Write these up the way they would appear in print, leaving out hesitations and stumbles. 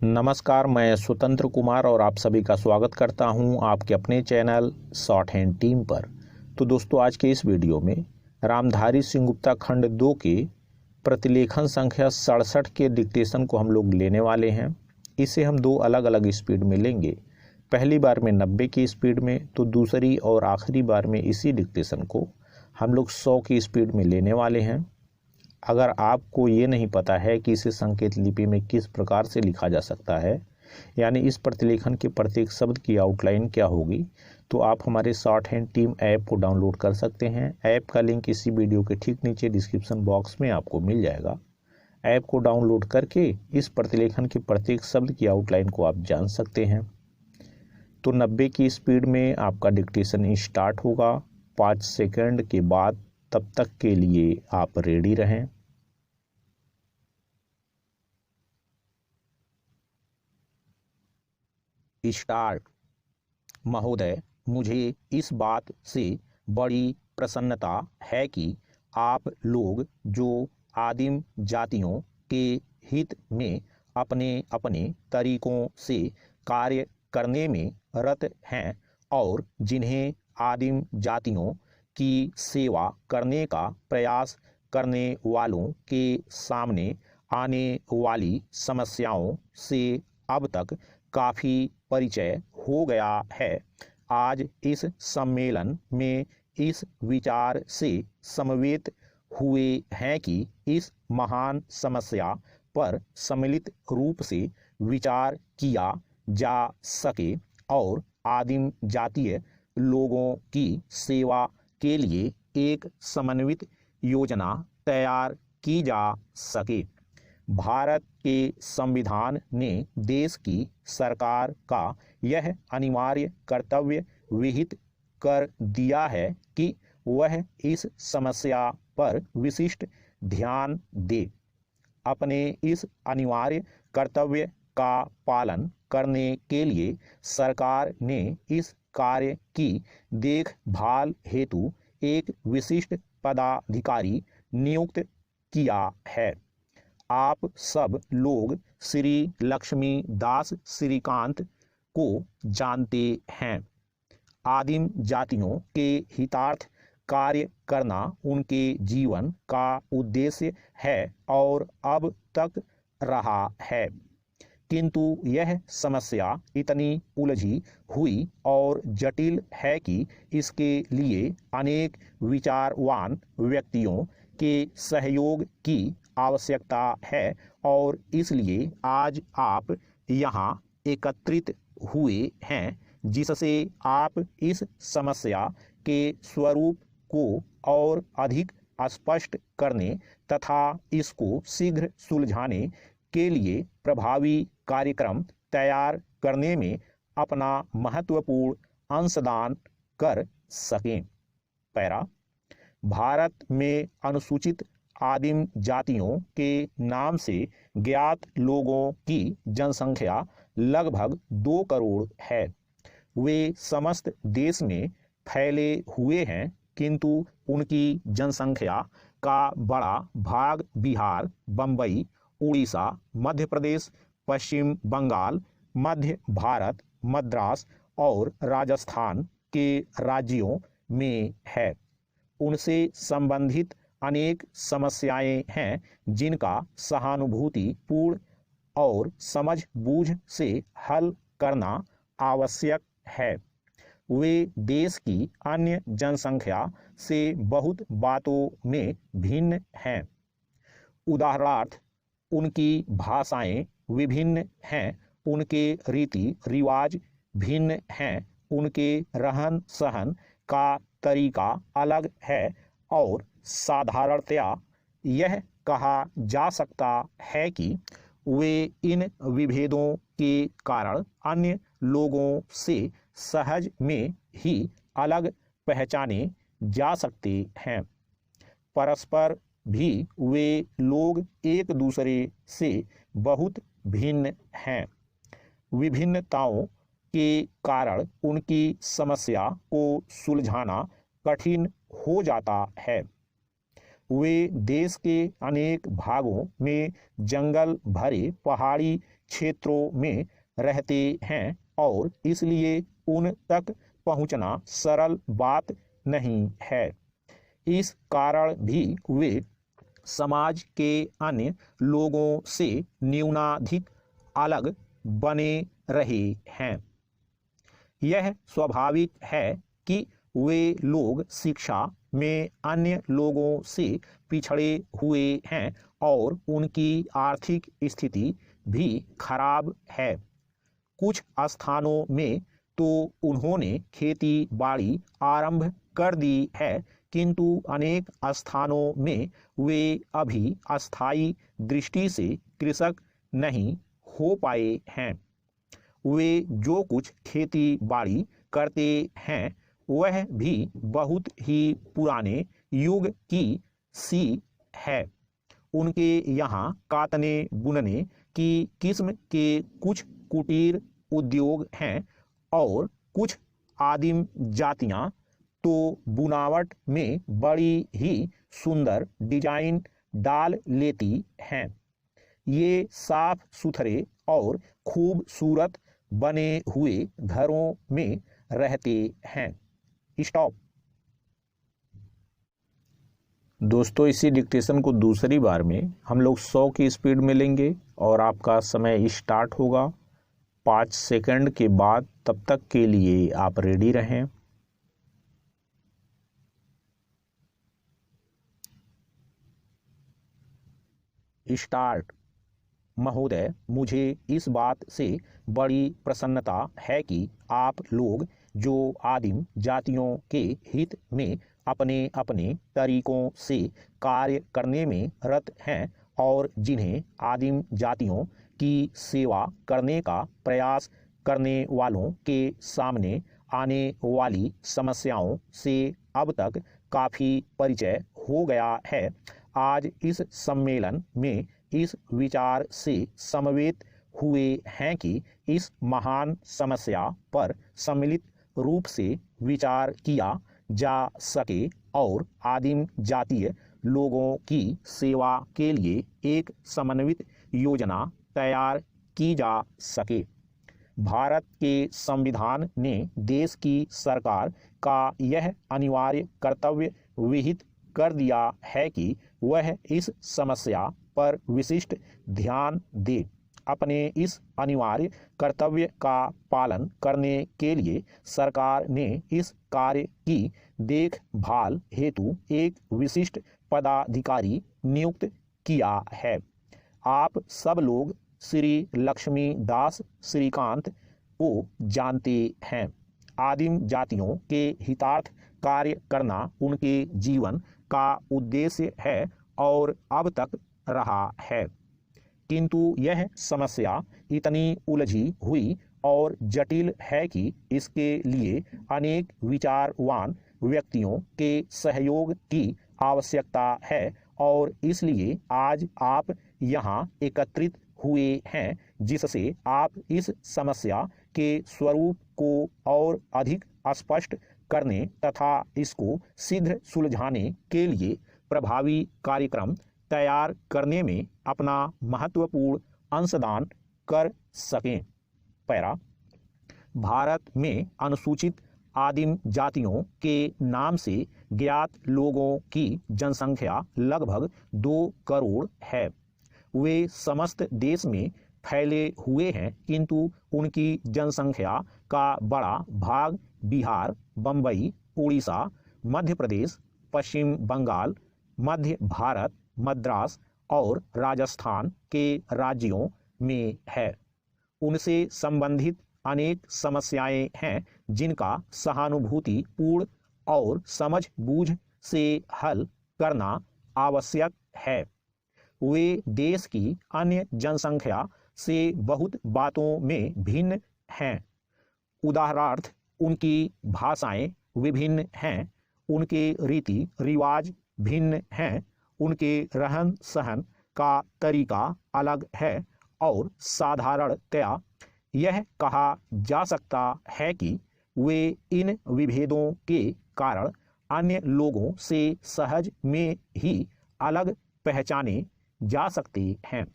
नमस्कार, मैं स्वतंत्र कुमार और आप सभी का स्वागत करता हूं आपके अपने चैनल शॉर्ट हैंड टीम पर। तो दोस्तों, आज के इस वीडियो में रामधारी सिंह गुप्ता खंड 2 के प्रतिलेखन संख्या 67 के डिक्टेशन को हम लोग लेने वाले हैं। इसे हम दो अलग अलग स्पीड में लेंगे। पहली बार में 90 की स्पीड में, तो दूसरी और आखिरी बार में इसी डिक्टेशन को हम लोग 100 की स्पीड में लेने वाले हैं। अगर आपको ये नहीं पता है कि इसे संकेत लिपि में किस प्रकार से लिखा जा सकता है, यानी इस प्रतिलेखन के प्रत्येक शब्द की आउटलाइन क्या होगी, तो आप हमारे शॉर्ट हैंड टीम ऐप को डाउनलोड कर सकते हैं। ऐप का लिंक इसी वीडियो के ठीक नीचे डिस्क्रिप्शन बॉक्स में आपको मिल जाएगा। ऐप को डाउनलोड करके इस प्रतिलेखन के प्रत्येक शब्द की आउटलाइन को आप जान सकते हैं। तो 90 की स्पीड में आपका डिक्टेशन स्टार्ट होगा 5 सेकंड के बाद। तब तक के लिए आप रेडी रहें। स्टार्ट। महोदय, मुझे इस बात से बड़ी प्रसन्नता है कि आप लोग जो आदिम जातियों के हित में अपने अपने तरीकों से कार्य करने में रत हैं और जिन्हें आदिम जातियों की सेवा करने का प्रयास करने वालों के सामने आने वाली समस्याओं से अब तक काफ़ी परिचय हो गया है। आज इस सम्मेलन में इस विचार से समवेत हुए हैं कि इस महान समस्या पर सम्मिलित रूप से विचार किया जा सके और आदिम जातीय लोगों की सेवा के लिए एक समन्वित योजना तैयार की जा सके। भारत के संविधान ने देश की सरकार का यह अनिवार्य कर्तव्य विहित कर दिया है कि वह इस समस्या पर विशिष्ट ध्यान दे। अपने इस अनिवार्य कर्तव्य का पालन करने के लिए सरकार ने इस कार्य की देखभाल हेतु एक विशिष्ट पदाधिकारी नियुक्त किया है। आप सब लोग श्री लक्ष्मी दास श्रीकांत को जानते हैं। आदिम जातियों के हितार्थ कार्य करना उनके जीवन का उद्देश्य है और अब तक रहा है। किंतु यह समस्या इतनी उलझी हुई और जटिल है कि इसके लिए अनेक विचारवान व्यक्तियों के सहयोग की आवश्यकता है और इसलिए आज आप यहाँ एकत्रित हुए हैं, जिससे आप इस समस्या के स्वरूप को और अधिक स्पष्ट करने तथा इसको शीघ्र सुलझाने के लिए प्रभावी कार्यक्रम तैयार करने में अपना महत्वपूर्ण अंशदान कर सकें। पैरा। भारत में अनुसूचित आदिम जातियों के नाम से ज्ञात लोगों की जनसंख्या लगभग 2 करोड़ है। वे समस्त देश में फैले हुए हैं, किंतु उनकी जनसंख्या का बड़ा भाग बिहार, बम्बई, उड़ीसा, मध्य प्रदेश, पश्चिम बंगाल, मध्य भारत, मद्रास और राजस्थान के राज्यों में है। उनसे संबंधित अनेक समस्याएं हैं जिनका सहानुभूति पूर्ण और समझबूझ से हल करना आवश्यक है। वे देश की अन्य जनसंख्या से बहुत बातों में भिन्न हैं। उदाहरणार्थ, उनकी भाषाएं विभिन्न हैं, उनके रीति रिवाज भिन्न हैं, उनके रहन सहन का तरीका अलग है और साधारणतया यह कहा जा सकता है कि वे इन विभेदों के कारण अन्य लोगों से सहज में ही अलग पहचाने जा सकते हैं। परस्पर भी वे लोग एक दूसरे से बहुत भिन्न हैं। विभिन्नताओं के कारण उनकी समस्या को सुलझाना कठिन हो जाता है। वे देश के अनेक भागों में जंगल भरे पहाड़ी क्षेत्रों में रहते हैं और इसलिए उन तक पहुंचना सरल बात नहीं है। इस कारण भी वे समाज के अन्य लोगों से न्यूनाधिक अलग बने रहे हैं। यह स्वाभाविक है कि वे लोग शिक्षा में अन्य लोगों से पिछड़े हुए हैं और उनकी आर्थिक स्थिति भी खराब है। कुछ स्थानों में तो उन्होंने खेती बाड़ी आरंभ कर दी है, किंतु अनेक स्थानों में वे अभी अस्थायी दृष्टि से कृषक नहीं हो पाए हैं। वे जो कुछ खेती बाड़ी करते हैं वह भी बहुत ही पुराने युग की सी है। उनके यहाँ काटने बुनने की किस्म के कुछ कुटीर उद्योग हैं और कुछ आदिम जातियाँ तो बुनावट में बड़ी ही सुंदर डिजाइन डाल लेती हैं। ये साफ सुथरे और खूबसूरत बने हुए घरों में रहते हैं। स्टॉप। दोस्तों, इसी डिक्टेशन को दूसरी बार में हम लोग 100 की स्पीड में लेंगे और आपका समय स्टार्ट होगा 5 सेकंड के बाद। तब तक के लिए आप रेडी रहें। स्टार्ट। महोदय, मुझे इस बात से बड़ी प्रसन्नता है कि आप लोग जो आदिम जातियों के हित में अपने अपने तरीकों से कार्य करने में रत हैं और जिन्हें आदिम जातियों की सेवा करने का प्रयास करने वालों के सामने आने वाली समस्याओं से अब तक काफ़ी परिचय हो गया है। आज इस सम्मेलन में इस विचार से समवेत हुए हैं कि इस महान समस्या पर सम्मिलित रूप से विचार किया जा सके और आदिम जातीय लोगों की सेवा के लिए एक समन्वित योजना तैयार की जा सके। भारत के संविधान ने देश की सरकार का यह अनिवार्य कर्तव्य विहित कर दिया है कि वह इस समस्या पर विशिष्ट ध्यान दे। अपने इस अनिवार्य कर्तव्य का पालन करने के लिए सरकार ने इस कार्य की देखभाल हेतु एक विशिष्ट पदाधिकारी नियुक्त किया है। आप सब लोग श्री लक्ष्मी दास श्रीकांत को जानते हैं। आदिम जातियों के हितार्थ कार्य करना उनके जीवन का उद्देश्य है और अब तक रहा है, किंतु यह समस्या इतनी उलझी हुई और जटिल है कि इसके लिए अनेक विचारवान व्यक्तियों के सहयोग की आवश्यकता है और इसलिए आज आप यहाँ एकत्रित हुए हैं, जिससे आप इस समस्या के स्वरूप को और अधिक स्पष्ट करने तथा इसको शीघ्र सुलझाने के लिए प्रभावी कार्यक्रम तैयार करने में अपना महत्वपूर्ण अंशदान कर सकें। पैरा। भारत में अनुसूचित आदिम जातियों के नाम से ज्ञात लोगों की जनसंख्या लगभग 2 करोड़ है। वे समस्त देश में फैले हुए हैं, किंतु उनकी जनसंख्या का बड़ा भाग बिहार, बम्बई, उड़ीसा, मध्य प्रदेश, पश्चिम बंगाल, मध्य भारत, मद्रास और राजस्थान के राज्यों में है। उनसे संबंधित अनेक समस्याएं हैं जिनका सहानुभूति पूर्ण और समझ-बूझ से हल करना आवश्यक है। वे देश की अन्य जनसंख्या से बहुत बातों में भिन्न हैं। उदाहरणार्थ, उनकी भाषाएं विभिन्न हैं, उनके रीति रिवाज भिन्न हैं, उनके रहन सहन का तरीका अलग है और साधारणतया यह कहा जा सकता है कि वे इन विभेदों के कारण अन्य लोगों से सहज में ही अलग पहचाने जा सकते हैं।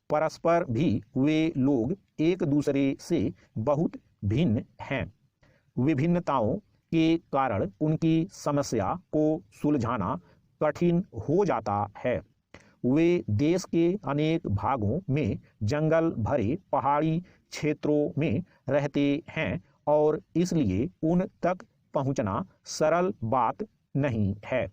परस्पर भी वे लोग एक दूसरे से बहुत भिन्न हैं। विभिन्नताओं के कारण उनकी समस्या को सुलझाना कठिन हो जाता है। वे देश के अनेक भागों में जंगल भरे पहाड़ी क्षेत्रों में रहते हैं और इसलिए उन तक पहुंचना सरल बात नहीं है।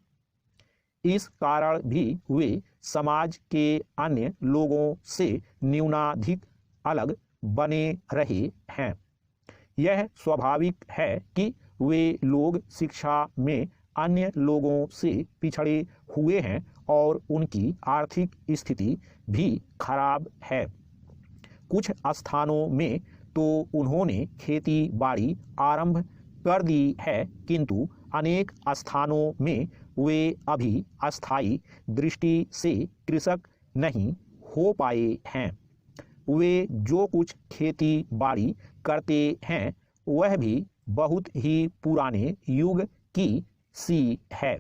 इस कारण भी वे समाज के अन्य लोगों से न्यूनाधिक अलग बने रहे हैं। यह स्वाभाविक है कि वे लोग शिक्षा में अन्य लोगों से पिछड़े हुए हैं और उनकी आर्थिक स्थिति भी खराब है। कुछ स्थानों में तो उन्होंने खेती बाड़ी आरंभ कर दी है, किंतु अनेक स्थानों में वे अभी अस्थायी दृष्टि से कृषक नहीं हो पाए हैं। वे जो कुछ खेती बाड़ी करते हैं वह भी बहुत ही पुराने युग की सी है।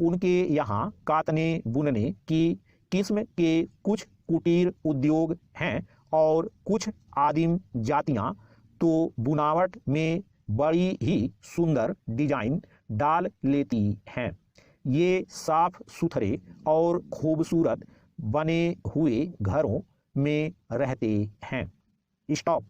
उनके यहाँ काटने बुनने की किस्म के कुछ कुटीर उद्योग हैं और कुछ आदिम जातियाँ तो बुनावट में बड़ी ही सुंदर डिजाइन डाल लेती हैं। ये साफ सुथरे और खूबसूरत बने हुए घरों में रहते हैं। स्टॉप।